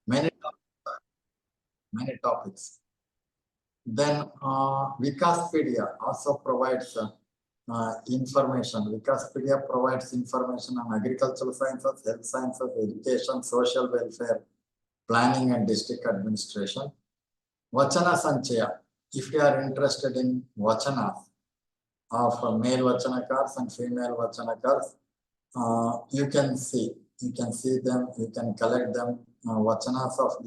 Many, many topics. Then Wikaspedia also provides information. Wikaspedia provides information on agricultural sciences, health sciences, education, social welfare, planning and district administration. Vachana Sanchaya, if you are interested in vachanas of male vachanakars and female vachanakars, you can see them, you can collect them, vachanas of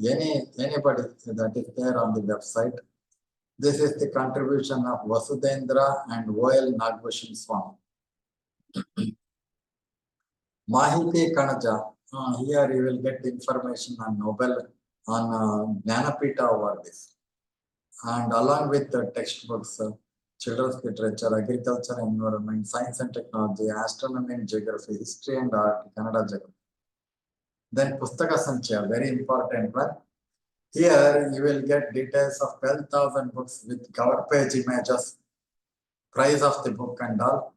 anybody that is there on the website. This is the contribution of Vasudendra and O.L. Nagbhushan Swami. Mahiti Kanaja, here you will get information on Nobel, on Jnanapita awards. And along with the textbooks, children's literature, agriculture, environment, science and technology, astronomy and geography, history and art, Kannada geography. Then Pustaka Sanchaya, very important one. Here you will get details of 12,000 books with cover page images, price of the book and all.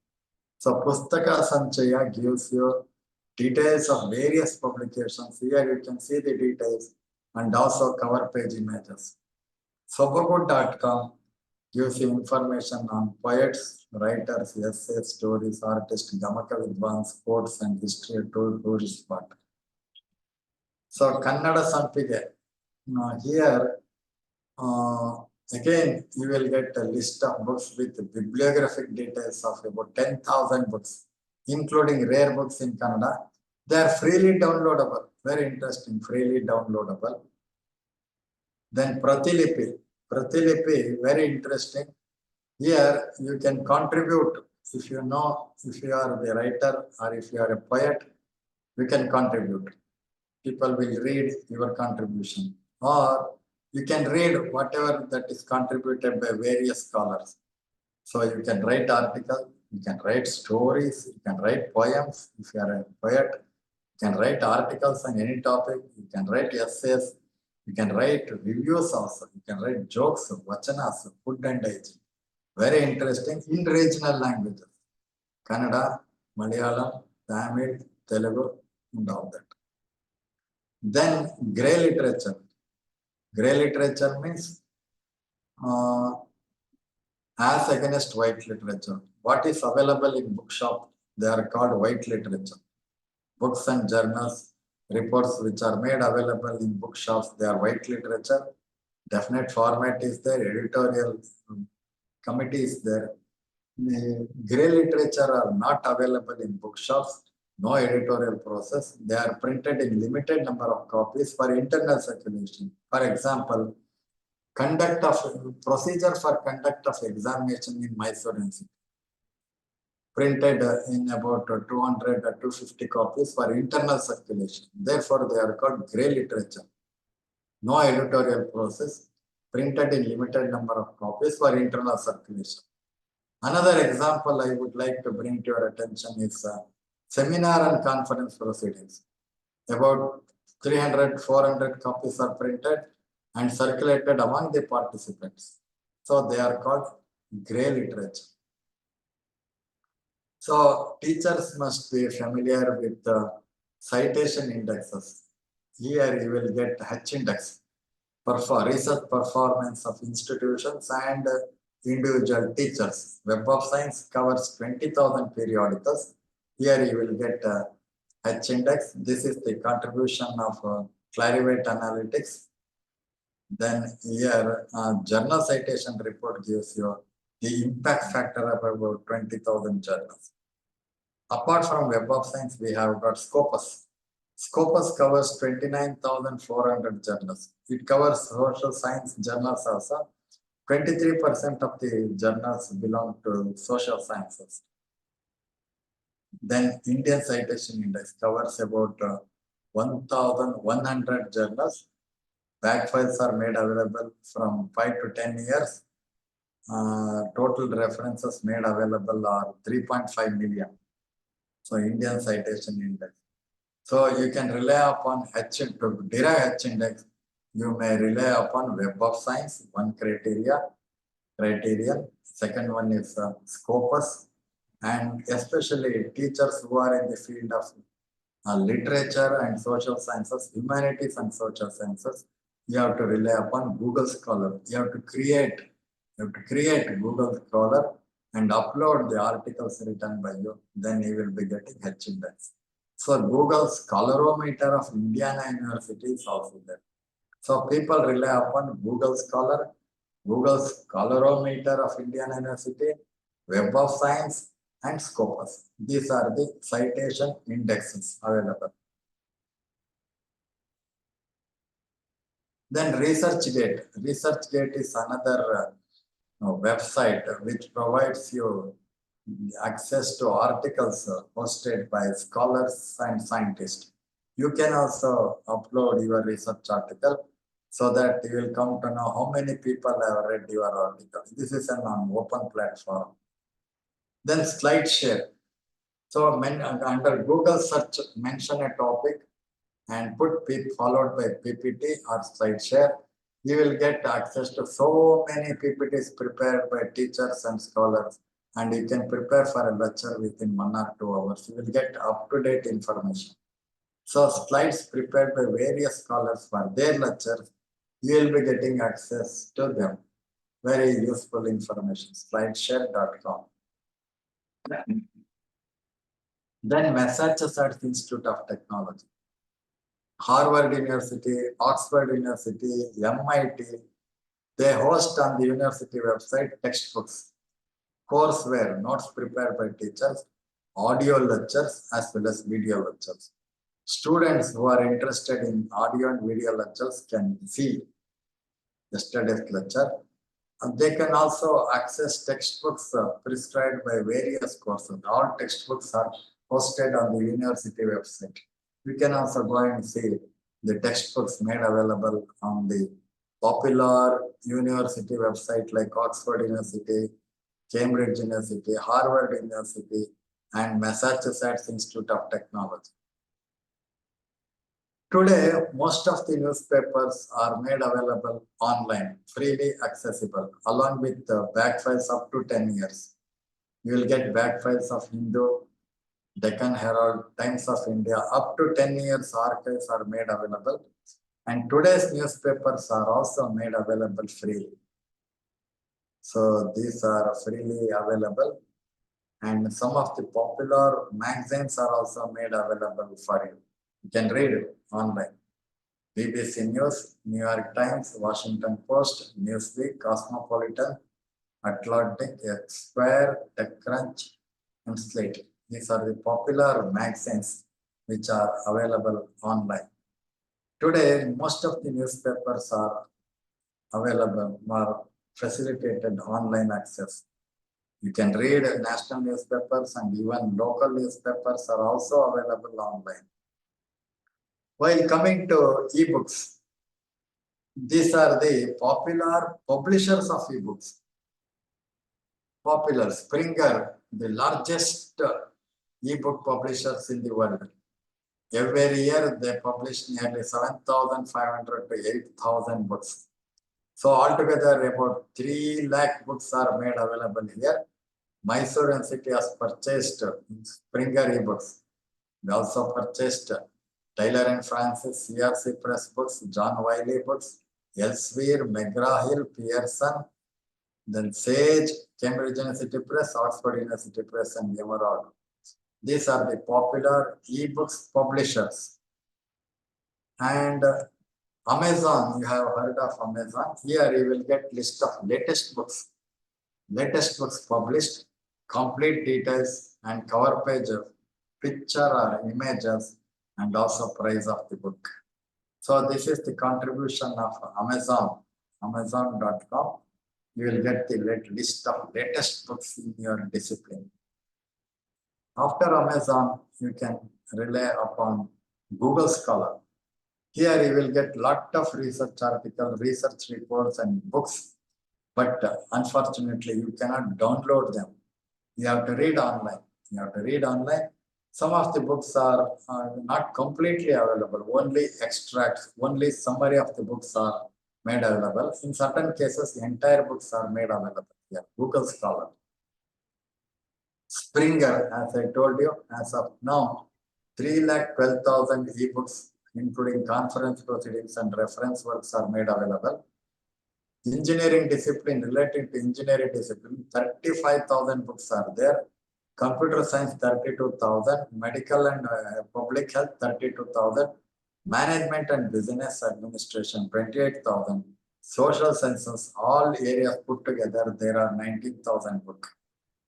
So Pustaka Sanchaya gives you details of various publications. Here you can see the details and also cover page images. Sobagood.com gives you information on poets, writers, essays, stories, artists, Gamaka Vidwans, sports and history, tourist spot. So Kannada Sampige, here again you will get a list of books with bibliographic details of about 10,000 books, including rare books in Kannada. They are freely downloadable, very interesting, freely downloadable. Then Pratilipi, very interesting. Here you can contribute if you know, if you are the writer or if you are a poet, you can contribute. People will read your contribution, or you can read whatever that is contributed by various scholars. So you can write articles, you can write stories, you can write poems. If you are a poet, you can write articles on any topic, you can write essays, you can write reviews also, you can write jokes, vachanas, food and hygiene. Very interesting in regional languages. Kannada, Malayalam, Tamil, Telugu, and all that. Then grey literature. Grey literature means as against white literature. What is available in bookshop, they are called white literature. Books and journals, reports which are made available in bookshops, they are white literature. Definite format is there, editorial committee is there. Grey literature are not available in bookshops, no editorial process. They are printed in limited number of copies for internal circulation. For example, procedure for conduct of examination in Mysore Institute. Printed in about 200 or 250 copies for internal circulation. Therefore, they are called grey literature. No editorial process, printed in limited number of copies for internal circulation. Another example I would like to bring to your attention is seminar and conference proceedings. About 300, 400 copies are printed and circulated among the participants. So they are called grey literature. So teachers must be familiar with citation indexes. Here you will get H index for research performance of institutions and individual teachers. Web of Science covers 20,000 periodicals. Here you will get H index. This is the contribution of Clarivate Analytics. Then here journal citation report gives you the impact factor of about 20,000 journals. Apart from Web of Science, we have got Scopus. Scopus covers 29,400 journals. It covers social science journals also. 23% of the journals belong to social sciences. Then Indian Citation Index covers about 1,100 journals. Back files are made available from 5 to 10 years. Total references made available are 3.5 million. So Indian Citation Index. So you can rely upon to derive H index. You may rely upon Web of Science, one criterion. Second one is Scopus, and especially teachers who are in the field of literature and social sciences, humanities and social sciences, you have to rely upon Google Scholar. You have to create Google Scholar and upload the articles written by you. Then you will be getting achievements. So Google Scolarometer of Indiana University is also there. So people rely upon Google Scholar, Google Scolarometer of Indiana University, Web of Science, and Scopus. These are the citation indexes available. Then ResearchGate. ResearchGate is another website which provides you access to articles posted by scholars and scientists. You can also upload your research article so that you will come to know how many people have read your article. This is an open platform. Then SlideShare. So under Google search, mention a topic and put followed by PPT or SlideShare. You will get access to so many PPTs prepared by teachers and scholars, and you can prepare for a lecture within 1 or 2 hours. You will get up-to-date information. So slides prepared by various scholars for their lectures, you will be getting access to them. Very useful information, slideshare.com. Then Massachusetts Institute of Technology, Harvard University, Oxford University, MIT, they host on the university website textbooks, courseware, notes prepared by teachers, audio lectures, as well as video lectures. Students who are interested in audio and video lectures can see yesterday's lecture. And they can also access textbooks prescribed by various courses. All textbooks are posted on the university website. You can also go and see the textbooks made available on the popular university website like Oxford University, Cambridge University, Harvard University, and Massachusetts Institute of Technology. Today, most of the newspapers are made available online, freely accessible, along with back files up to 10 years. You will get back files of Hindu, Deccan Herald, Times of India, up to 10 years archives are made available. And today's newspapers are also made available freely. So these are freely available. And some of the popular magazines are also made available for you. You can read it online. BBC News, New York Times, Washington Post, Newsweek, Cosmopolitan, Atlantic, Esquire, TechCrunch, and Slate. These are the popular magazines which are available online. Today, most of the newspapers are available, are facilitated online access. You can read national newspapers and even local newspapers are also available online. While coming to ebooks, these are the popular publishers of ebooks. Popular, Springer, the largest ebook publishers in the world. Every year they publish nearly 7,500 to 8,000 books. So altogether about 3 lakh books are made available here. Mysore University has purchased Springer ebooks. They also purchased Taylor and Francis, CRC Press books, John Wiley books, Elsevier, McGraw-Hill, Pearson, then Sage, Cambridge University Press, Oxford University Press, and Emerald. These are the popular ebooks publishers. And Amazon, you have heard of Amazon. Here you will get list of latest books published, complete details, and cover page of picture or images, and also price of the book. So this is the contribution of Amazon, amazon.com. You will get the list of latest books in your discipline. After Amazon, you can rely upon Google Scholar. Here you will get lot of research articles, research reports, and books. But unfortunately, you cannot download them. You have to read online. Some of the books are not completely available, only extracts, only summary of the books are made available. In certain cases, the entire books are made available here, Google Scholar. Springer, as I told you, as of now, 3,12,000 ebooks, including conference proceedings and reference works, are made available. Engineering discipline, related to engineering discipline, 35,000 books are there. Computer science, 32,000. Medical and public health, 32,000. Management and business administration, 28,000. Social sciences, all areas put together, there are 19,000 books.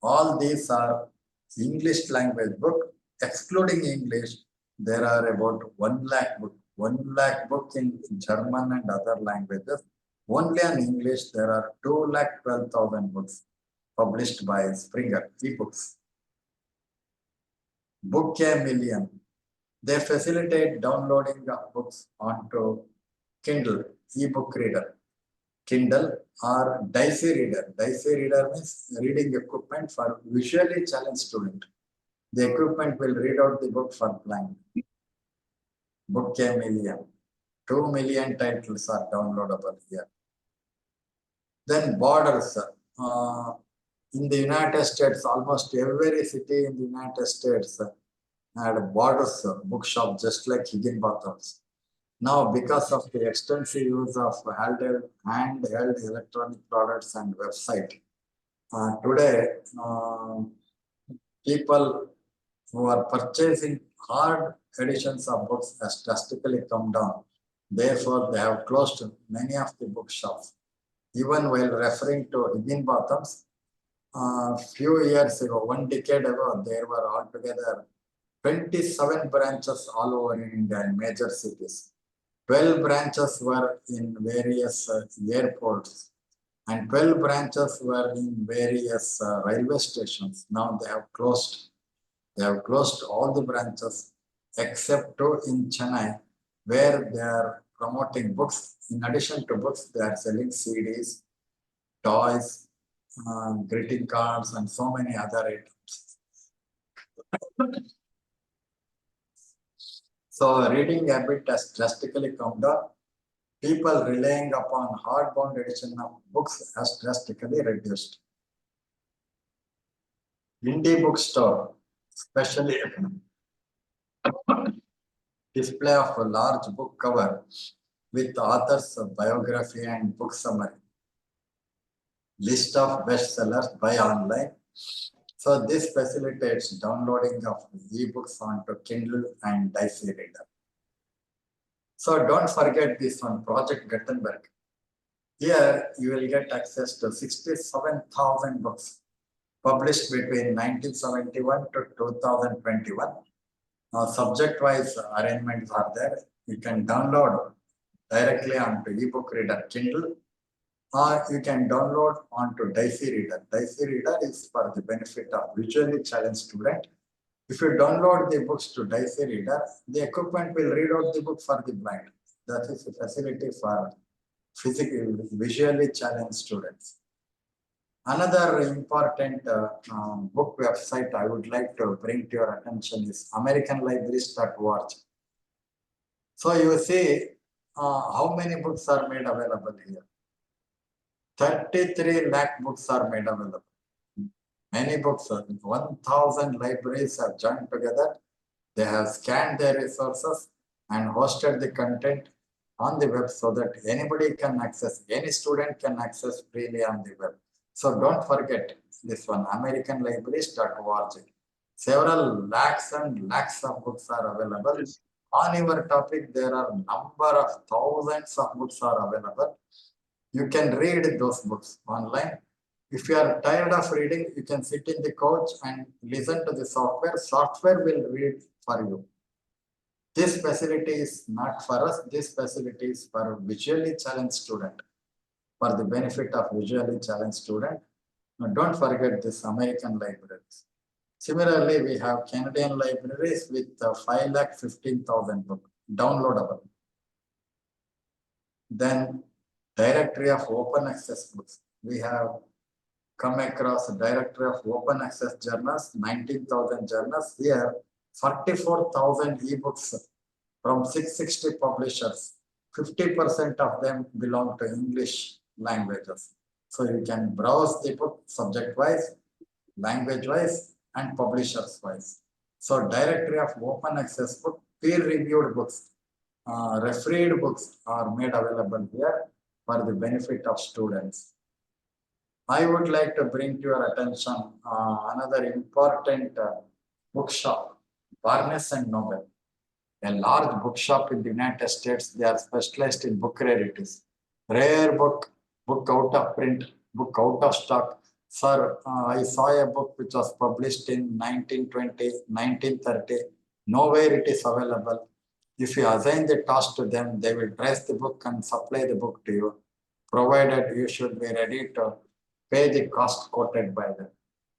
All these are English language book. Excluding English, there are about 1 lakh book. 1 lakh book in German and other languages. Only in English, there are 2,12,000 books published by Springer, ebooks. Book a Million. They facilitate downloading of books onto Kindle, ebook reader. Kindle or Dicey reader. Dicey reader means reading equipment for visually challenged student. The equipment will read out the book for blind. Book a Million. 2 million titles are downloadable here. Then borders. In the United States, almost every city in the United States had borders bookshop, just like Higginbotham's. Now, because of the extensive use of handheld electronic products and website, today people who are purchasing hard editions of books has drastically come down. Therefore, they have closed many of the bookshops. Even while referring to Higginbotham's, few years ago, 1 decade ago, there were altogether 27 branches all over in India in major cities. 12 branches were in various airports, and 12 branches were in various railway stations. Now they have closed. They have closed all the branches except in Chennai, where they are promoting books. In addition to books, they are selling CDs, toys, greeting cards, and so many other items. So reading habit has drastically come down. People relying upon hardbound edition of books has drastically reduced. Indie bookstore, especially display of a large book cover with author's biography and book summary. List of bestsellers by online. So this facilitates downloading of ebooks onto Kindle and Dicey Reader. So don't forget this one, Project Gutenberg. Here you will get access to 67,000 books published between 1971 to 2021. Subject-wise arrangements are there. You can download directly onto ebook reader Kindle, or you can download onto Dicey Reader. Dicey Reader is for the benefit of visually challenged student. If you download the books to Dicey Reader, the equipment will read out the book for the blind. That is a facility for visually challenged students. Another important book website I would like to bring to your attention is AmericanLibraries.org. So you see how many books are made available here. 33 lakh books are made available. Many books, 1,000 libraries have joined together. They have scanned their resources and hosted the content on the web so that anybody can access, any student can access freely on the web. So don't forget this one, AmericanLibraries.org. Several lakhs and lakhs of books are available. On your topic, there are number of thousands of books are available. You can read those books online. If you are tired of reading, you can sit in the couch and listen to the software. Software will read for you. This facility is not for us. This facility is for visually challenged student, for the benefit of visually challenged student. Now, don't forget this American libraries. Similarly, we have Canadian libraries with 5,15,000 books downloadable. Then directory of open access books. We have come across a directory of open access journals, 19,000 journals. Here, 44,000 ebooks from 660 publishers. 50% of them belong to English languages. So you can browse the book subject-wise, language-wise, and publishers-wise. So directory of open access book, peer-reviewed books, refereed books are made available here for the benefit of students. I would like to bring to your attention another important bookshop, Barnes and Noble, a large bookshop in the United States. They are specialized in book rarities, rare book out of print, book out of stock. Sir, I saw a book which was published in 1920, 1930. Nowhere it is available. If you assign the task to them, they will trace the book and supply the book to you, provided you should be ready to pay the cost quoted by them.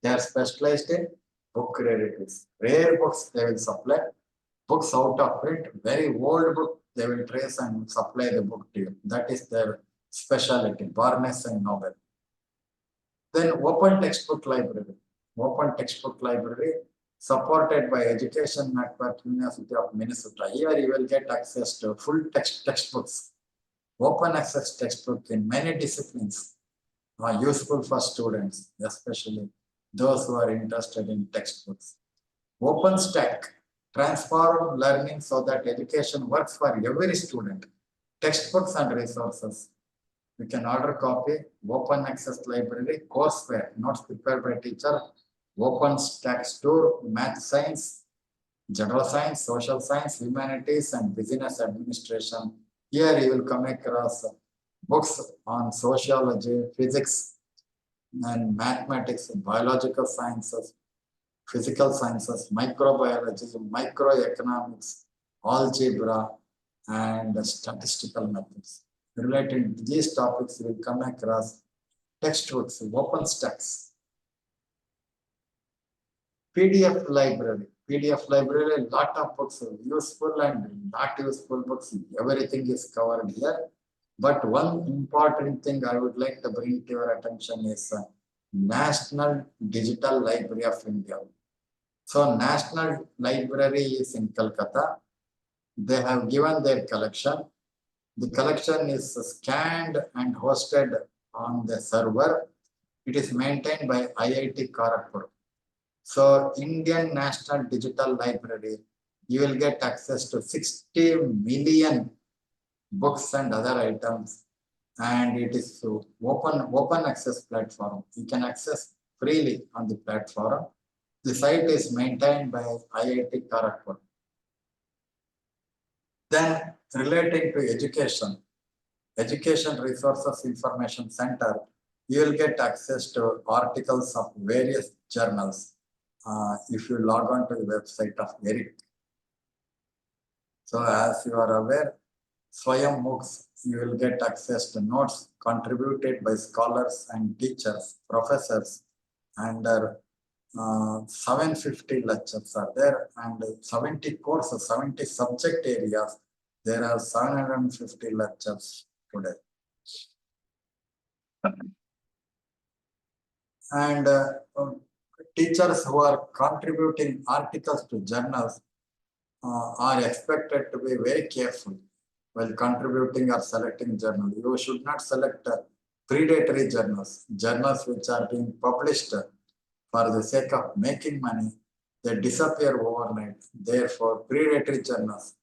They are specialized in book rarities. Rare books they will supply, books out of print, very old book, they will trace and supply the book to you. That is their specialty, Barnes and Noble. Then open textbook library. Open textbook library supported by Education Network, University of Minnesota. Here you will get access to full textbooks, open access textbook in many disciplines are useful for students, especially those who are interested in textbooks. OpenStack, transform learning so that education works for every student. Textbooks and resources. You can order copy, open access library, courseware, notes prepared by teacher, OpenStack store, math science, general science, social science, humanities, and business administration. Here you will come across books on sociology, physics, and mathematics, biological sciences, physical sciences, microbiology, microeconomics, algebra, and statistical methods. Related to these topics, you will come across textbooks, OpenStack, PDF library. PDF library, lot of books, useful and not useful books. Everything is covered here. But one important thing I would like to bring to your attention is National Digital Library of India. So National Library is in Calcutta. They have given their collection. The collection is scanned and hosted on the server. It is maintained by IIT Kharagpur. So Indian National Digital Library, you will get access to 60 million books and other items, and it is open access platform. You can access freely on the platform. The site is maintained by IIT Kharagpur. Then relating to education, Education Resources Information Center, you will get access to articles of various journals if you log on to the website of ERIC. So as you are aware, Swayam MOOCs, you will get access to notes contributed by scholars and teachers, professors, and 750 lectures are there, and 70 courses, 70 subject areas. There are 750 lectures today. And teachers who are contributing articles to journals are expected to be very careful while contributing or selecting journal. You should not select predatory journals, journals which are being published for the sake of making money. They disappear overnight. Therefore, predatory journals.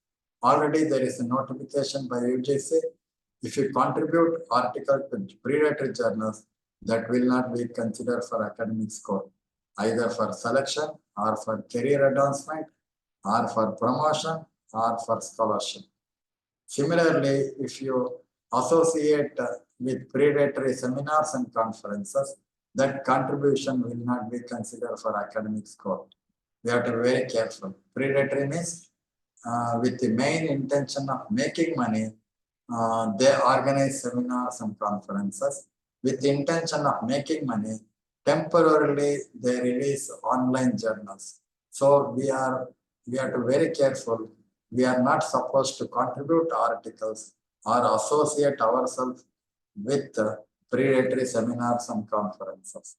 Already there is a notification by UGC. If you contribute article to predatory journals, that will not be considered for academic score, either for selection or for career advancement or for promotion or for scholarship. Similarly, if you associate with predatory seminars and conferences, that contribution will not be considered for academic score. We have to be very careful. Predatory means with the main intention of making money, they organize seminars and conferences. With the intention of making money, temporarily they release online journals. So we have to be very careful. We are not supposed to contribute articles or associate ourselves with predatory seminars and conferences.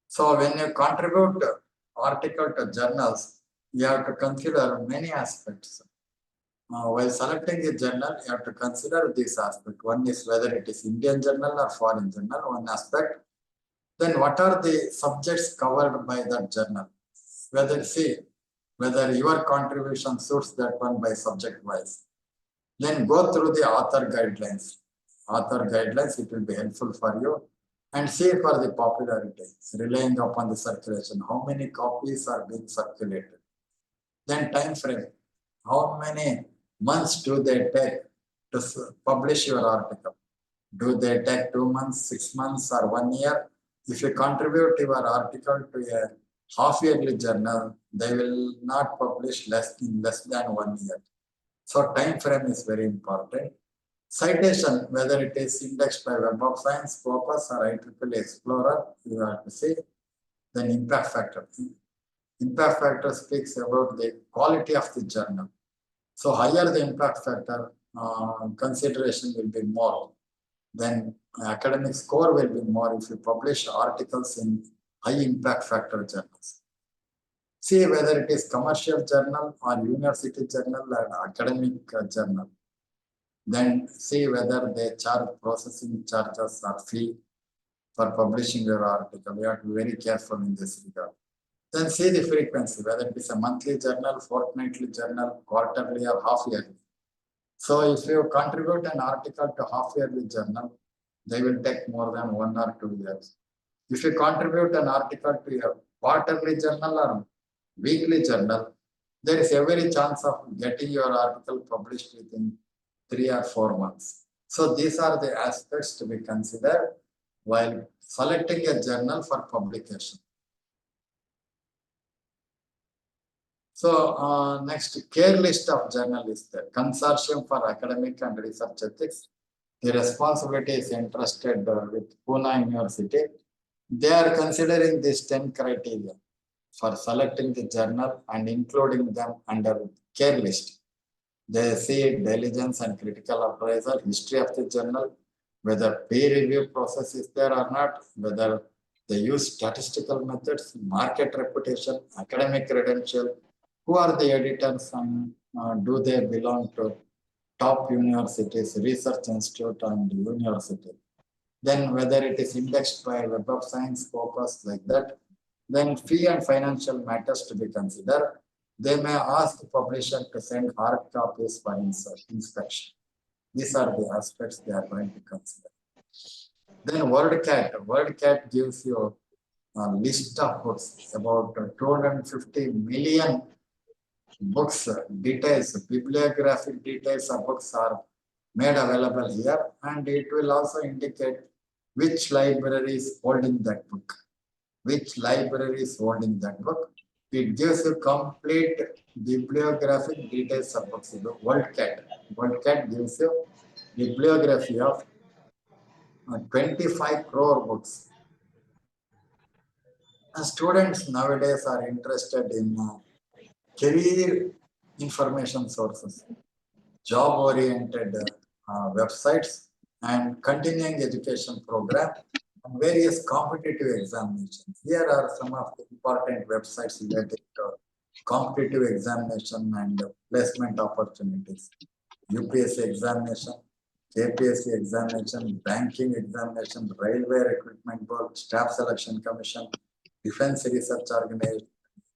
So when you contribute article to journals, you have to consider many aspects. While selecting a journal, you have to consider this aspect. One is whether it is Indian journal or foreign journal, one aspect. Then what are the subjects covered by that journal? whether your contribution suits that one by subject wise. Then go through the author guidelines. Author guidelines, it will be helpful for you. And see for the popularity, relying upon the circulation. How many copies are being circulated? Then time frame. How many months do they take to publish your article? Do they take 2 months, 6 months, or 1 year? If you contribute your article to a half-yearly journal, they will not publish less than 1 year. So time frame is very important. Citation, whether it is indexed by Web of Science, Scopus, or IEEE Explorer, you have to see. Then impact factor. Impact factor speaks about the quality of the journal. So higher the impact factor, consideration will be more. Then academic score will be more if you publish articles in high impact factor journals. See whether it is commercial journal or university journal or academic journal. Then see whether they charge processing charges or fee for publishing your article. You have to be very careful in this regard. Then see the frequency, whether it is a monthly journal, fortnightly journal, quarterly or half-yearly. So if you contribute an article to half-yearly journal, they will take more than 1 or 2 years. If you contribute an article to a quarterly journal or weekly journal, there is every chance of getting your article published within 3 or 4 months. So these are the aspects to be considered while selecting a journal for publication. So next, care list of journal is there. Consortium for Academic and Research Ethics. The responsibility is entrusted with Pune University. They are considering these 10 criteria for selecting the journal and including them under care list. They see diligence and critical appraisal, history of the journal, whether peer review process is there or not, whether they use statistical methods, market reputation, academic credential, who are the editors and do they belong to top universities, research institute and university. Then whether it is indexed by Web of Science, Scopus, like that. Then fee and financial matters to be considered. They may ask the publisher to send hard copies for inspection. These are the aspects they are going to consider. Then WordCat. WordCat gives you a list of books, about 250 million books, details, bibliographic details of books are made available here, and it will also indicate which library is holding that book. Which library is holding that book. It gives you complete bibliographic details of books. WorldCat. WorldCat gives you bibliography of 25 crore books. And students nowadays are interested in career information sources, job-oriented websites, and continuing education program, and various competitive examinations. Here are some of the important websites related to competitive examination and placement opportunities. UPSC examination, KPSC examination, banking examination, railway recruitment board, staff selection commission, defense research organization,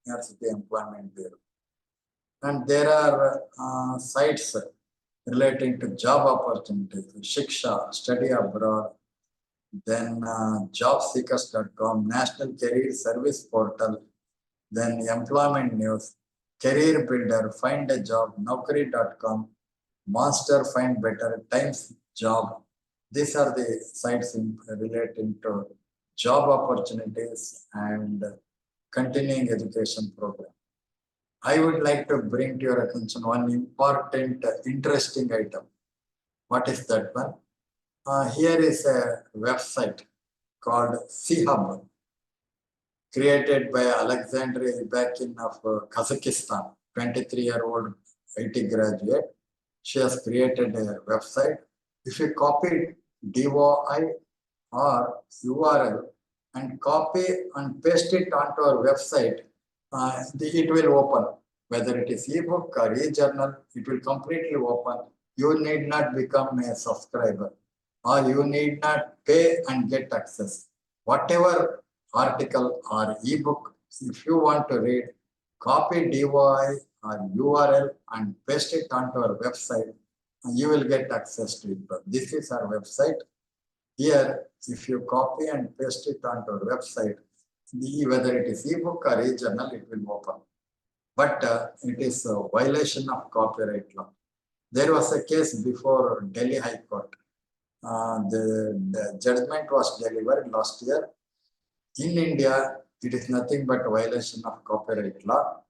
university employment bureau. And there are sites relating to job opportunities, Shiksha, study abroad, then jobseekers.com, National Career Service Portal, then employment news, career builder, find a job, naukri.com, Monster, Find Better, Times Job. These are the sites relating to job opportunities and continuing education program. I would like to bring to your attention one important, interesting item. What is that one? Here is a website called C-Hub, created by Alexandra Ibakin of Kazakhstan, 23-year-old IT graduate. She has created a website. If you copy DOI or URL and copy and paste it onto our website, it will open. Whether it is ebook or e-journal, it will completely open. You need not become a subscriber, or you need not pay and get access. Whatever article or ebook, if you want to read, copy DOI or URL and paste it onto our website, you will get access to it. This is our website. Here, if you copy and paste it onto our website, whether it is ebook or e-journal, it will open. But it is a violation of copyright law. There was a case before Delhi High Court. The judgment was delivered last year. In India, it is nothing but violation of copyright law.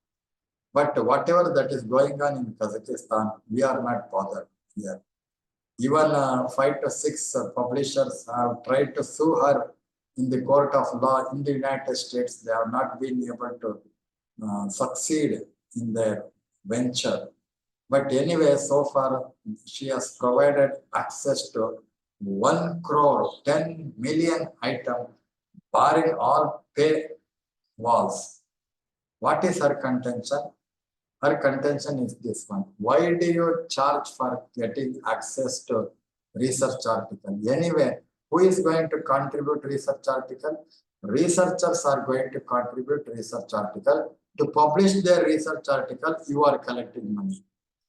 But whatever that is going on in Kazakhstan, we are not bothered here. Even 5 to 6 publishers have tried to sue her in the court of law in the United States. They have not been able to succeed in their venture. But anyway, so far, she has provided access to 1 crore, 10 million items, barring all pay walls. What is her contention? Her contention is this one. Why do you charge for getting access to research article? Anyway, who is going to contribute research article? Researchers are going to contribute research article. To publish their research article, you are collecting money.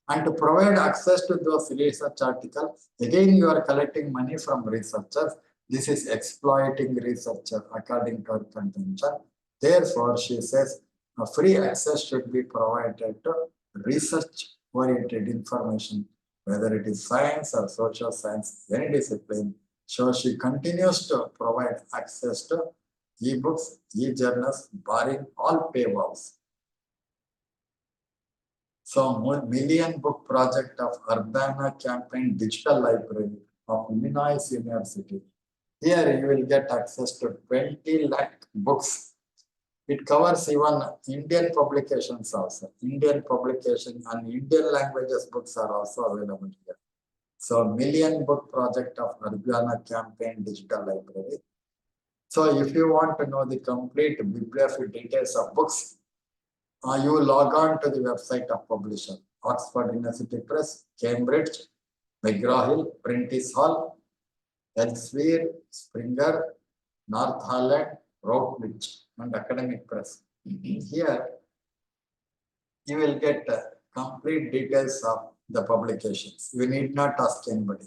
And to provide access to those research articles, again you are collecting money from researchers. This is exploiting researchers according to her contention. Therefore, she says free access should be provided to research-oriented information, whether it is science or social science, any discipline. So she continues to provide access to e-books, e-journals, barring all paywalls. So, million book project of Urbana Campaign Digital Library of Illinois University. Here you will get access to 20 lakh books. It covers even Indian publications also. Indian publication and Indian languages books are also available here. So, million book project of Urbana Campaign Digital Library. So, if you want to know the complete bibliography details of books, you log on to the website of publisher. Oxford University Press, Cambridge, McGraw-Hill, Prentice Hall, Elsevier, Springer, North Holland, Routledge, and Academic Press. Here, you will get complete details of the publications. You need not ask anybody.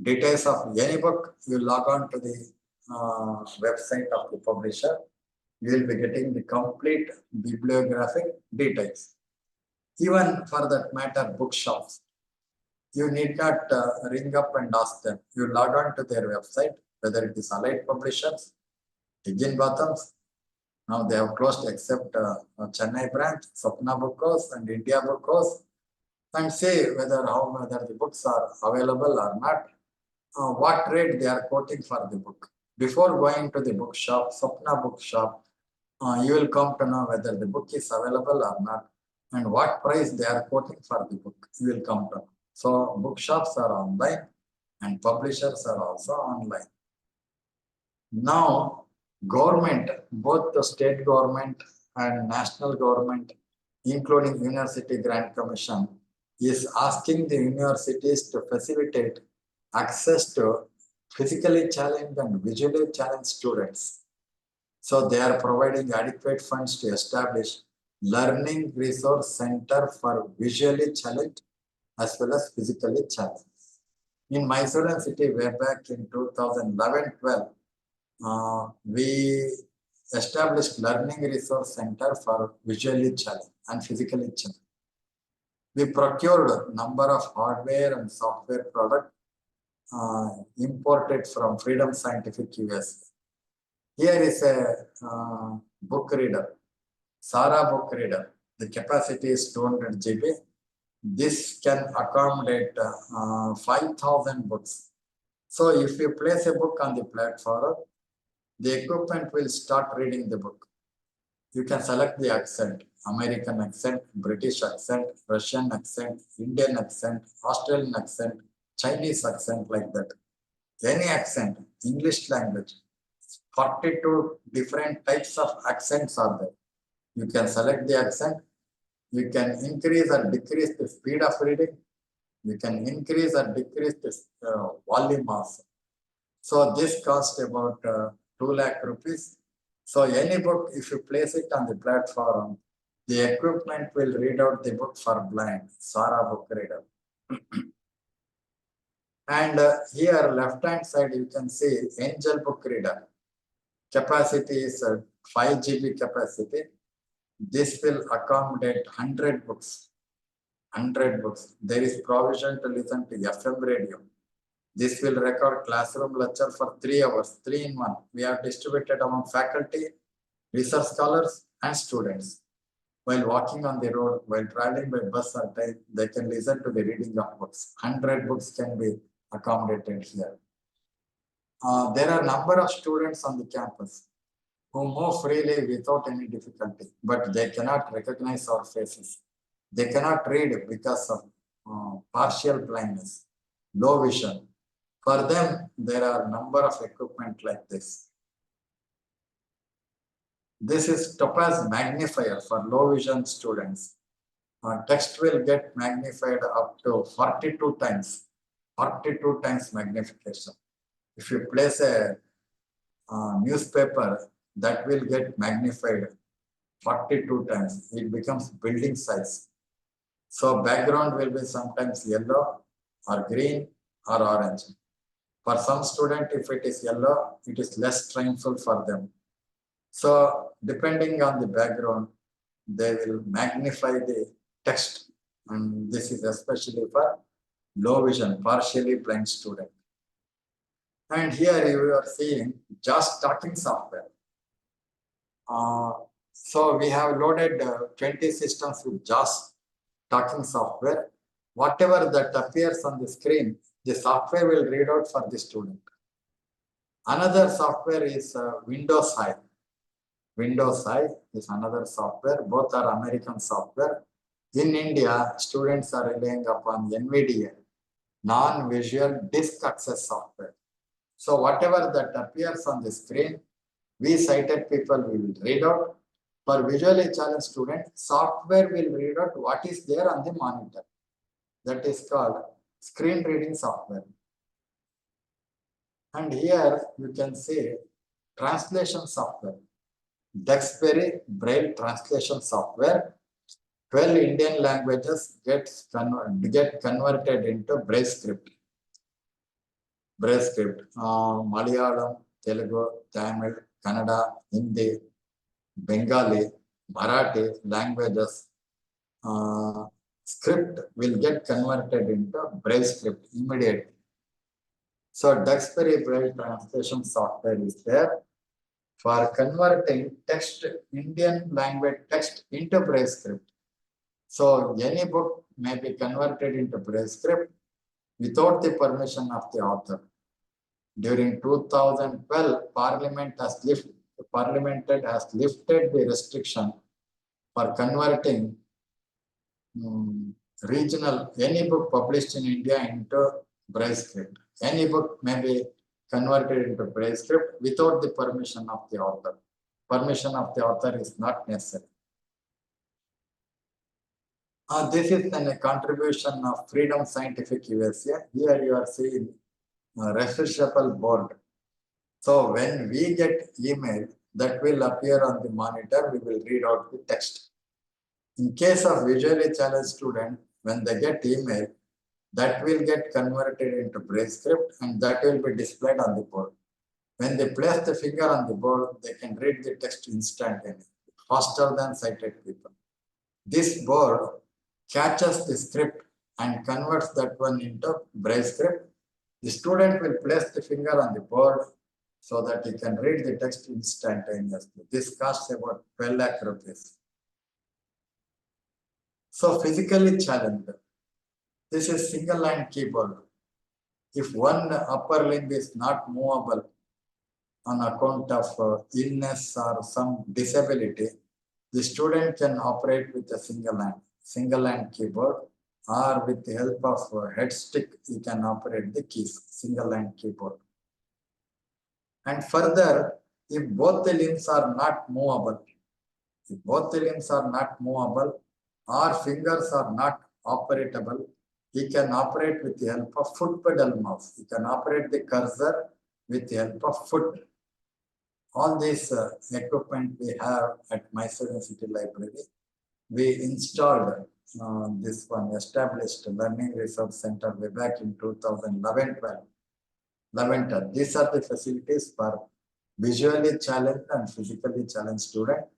Details of any book, you log on to the website of the publisher. You will be getting the complete bibliographic details. Even for that matter, bookshops, you need not ring up and ask them. You log on to their website, whether it is Allied Publishers, Higginbotham's. Now they have closed except Chennai branch, Sapna Book House and India Book House, and say whether the books are available or not, what rate they are quoting for the book. Before going to the bookshop, Sapna Bookshop, you will come to know whether the book is available or not and what price they are quoting for the book. You will come to know. So bookshops are online and publishers are also online. Now, government, both the state government and national government, including University Grant Commission, is asking the universities to facilitate access to physically challenged and visually challenged students. So they are providing adequate funds to establish Learning Resource Center for visually challenged as well as physically challenged. In Mysore city, way back in 2011-12, we established Learning Resource Center for visually challenged and physically challenged. We procured a number of hardware and software products imported from Freedom Scientific USA. Here is a book reader, Sara book reader. The capacity is 200 GB. This can accommodate 5,000 books. So if you place a book on the platform, the equipment will start reading the book. You can select the accent, American accent, British accent, Russian accent, Indian accent, Australian accent, Chinese accent, like that. Any accent, English language. 42 different types of accents are there. You can select the accent. You can increase or decrease the speed of reading. You can increase or decrease the volume also. So this costs about 2 lakh rupees. So any book, if you place it on the platform, The equipment will read out the book for blind, Sara book reader. And here left hand side you can see Angel book reader. Capacity is 5 GB capacity. This will accommodate 100 books. 100 books. There is provision to listen to FM radio. This will record classroom lecture for 3 hours, 3 in 1. We have distributed among faculty, research scholars, and students. While walking on the road, while traveling by bus or train, they can listen to the reading of books. 100 books can be accommodated here. There are a number of students on the campus who move freely without any difficulty, but they cannot recognize our faces. They cannot read because of partial blindness, low vision. For them, there are a number of equipment like this. This is Topaz magnifier for low vision students. Text will get magnified up to 42 times. 42 times magnification. If you place a newspaper, that will get magnified 42 times. It becomes building size. So background will be sometimes yellow or green or orange. For some student, if it is yellow, it is less painful for them. So depending on the background, they will magnify the text. And this is especially for low vision, partially blind student. And here you are seeing just talking software. So we have loaded 20 systems with just talking software. Whatever that appears on the screen, the software will read out for the student. Another software is Windows High. Windows High is another software. Both are American software. In India, students are relying upon NVIDIA, non-visual disk access software. So whatever that appears on the screen, we sighted people will read out. For visually challenged students, software will read out what is there on the monitor. That is called screen reading software. And here you can see translation software. Duxbury Braille translation software. 12 Indian languages get converted into Braille script. Braille script. Malayalam, Telugu, Tamil, Kannada, Hindi, Bengali, Marathi languages. Script will get converted into Braille script immediately. So Duxbury Braille translation software is there for converting text, Indian language text into Braille script. So any book may be converted into Braille script without the permission of the author. During 2012, Parliament has lifted the restriction for converting regional, any book published in India into Braille script. Any book may be converted into Braille script without the permission of the author. Permission of the author is not necessary. This is a contribution of Freedom Scientific USA. Here you are seeing a refreshable board. So when we get email, that will appear on the monitor, we will read out the text. In case of visually challenged student, when they get email, that will get converted into Braille script and that will be displayed on the board. When they place the finger on the board, they can read the text instantly, faster than sighted people. This board catches the script and converts that one into Braille script. The student will place the finger on the board so that he can read the text instantaneously. This costs about 12 lakh rupees. So physically challenged. This is single line keyboard. If one upper limb is not movable on account of illness or some disability, the student can operate with a single line keyboard, or with the help of a head stick, he can operate the keys, single line keyboard. And further, if both the limbs are not movable, or fingers are not operatable, he can operate with the help of foot pedal mouse. He can operate the cursor with the help of foot. All this equipment we have at Mysore City Library. we installed this one, established Learning Resource Center way back in 2011-12. These are the facilities for visually challenged and physically challenged students.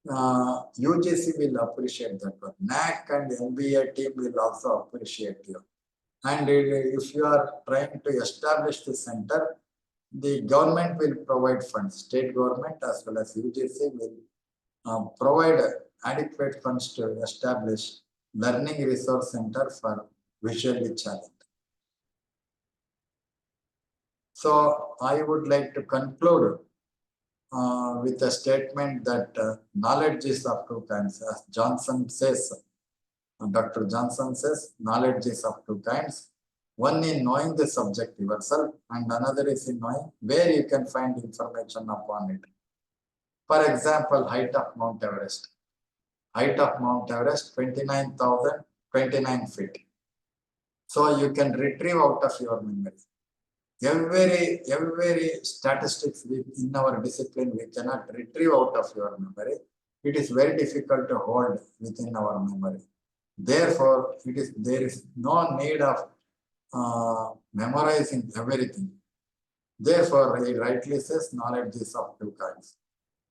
UGC will appreciate that one. NAC and NBA team will also appreciate you. And if you are trying to establish the center, the government will provide funds. State government as well as UGC will provide adequate funds to establish learning resource center for visually challenged. So I would like to conclude with a statement that knowledge is of two kinds. As Johnson says, Dr. Johnson says, knowledge is of two kinds. One in knowing the subject yourself, and another is in knowing where you can find information upon it. For example, height of Mount Everest. Height of Mount Everest, 29,029 feet. So you can retrieve out of your memory. Every statistics in our discipline we cannot retrieve out of your memory. It is very difficult to hold within our memory. Therefore, there is no need of memorizing everything. Therefore, he rightly says knowledge is of two kinds.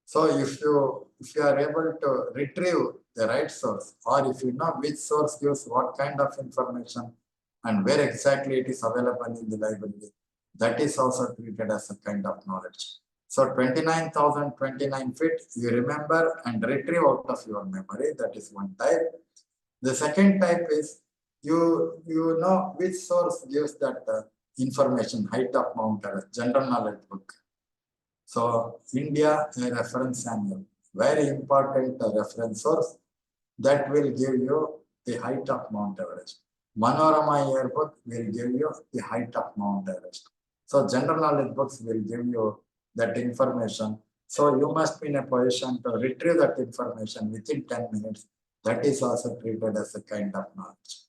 So if you are able to retrieve the right source, or if you know which source gives what kind of information and where exactly it is available in the library, that is also treated as a kind of knowledge. So 29,029 feet, you remember and retrieve out of your memory. That is one type. The second type is you know which source gives that information, height of Mount Everest, general knowledge book. So India reference annual, very important reference source that will give you the height of Mount Everest. Manorama yearbook will give you the height of Mount Everest. So general knowledge books will give you that information. So you must be in a position to retrieve that information within 10 minutes. That is also treated as a kind of knowledge.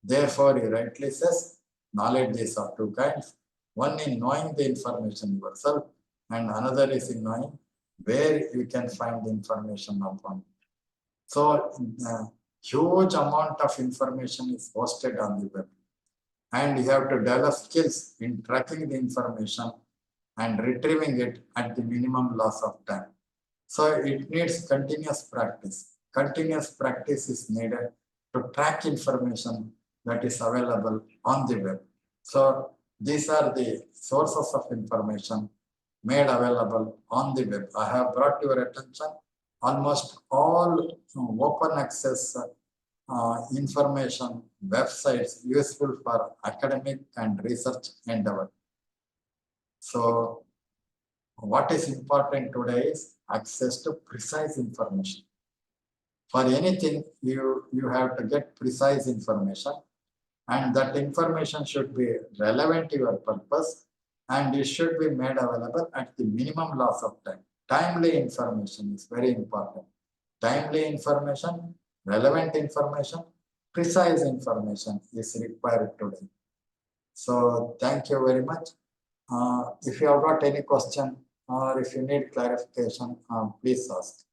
Therefore, he rightly says, knowledge is of two kinds. One in knowing the information yourself, and another is in knowing where you can find the information upon it. So, huge amount of information is hosted on the web. And you have to develop skills in tracking the information and retrieving it at the minimum loss of time. So it needs continuous practice. Continuous practice is needed to track information that is available on the web. So these are the sources of information made available on the web. I have brought to your attention almost all open access information websites useful for academic and research endeavor. So what is important today is access to precise information. For anything, you have to get precise information, and that information should be relevant to your purpose, and it should be made available at the minimum loss of time. Timely information is very important. Timely information, relevant information, precise information is required today. So thank you very much. If you have got any question or if you need clarification, please ask.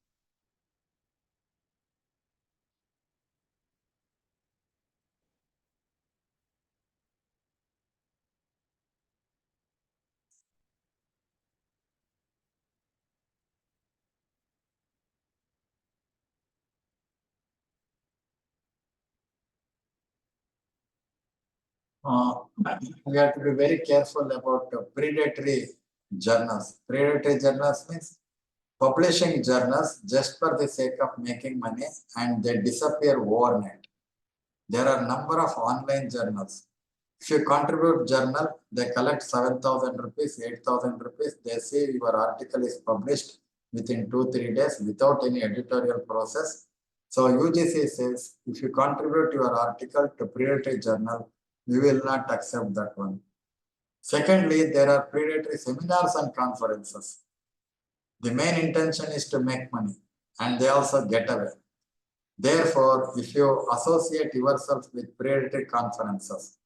We have to be very careful about predatory journals. Predatory journals means publishing journals just for the sake of making money, and they disappear overnight. There are a number of online journals. If you contribute journal, they collect 7,000 rupees, 8,000 rupees. They say your article is published within 2-3 days without any editorial process. So UGC says, if you contribute your article to predatory journal, we will not accept that one. Secondly, there are predatory seminars and conferences. The main intention is to make money, and they also get away. Therefore, if you associate yourself with predatory conferences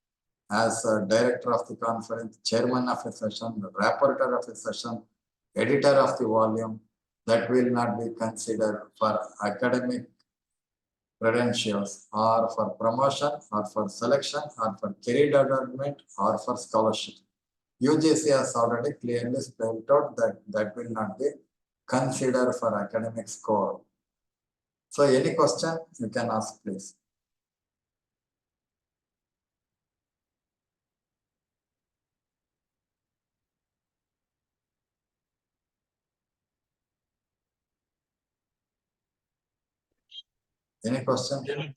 as a director of the conference, chairman of a session, rapporteur of a session, editor of the volume, that will not be considered for academic credentials or for promotion or for selection or for career development or for scholarship. UGC has already clearly spelled out that that will not be considered for academic score. So any question you can ask, please. Any question?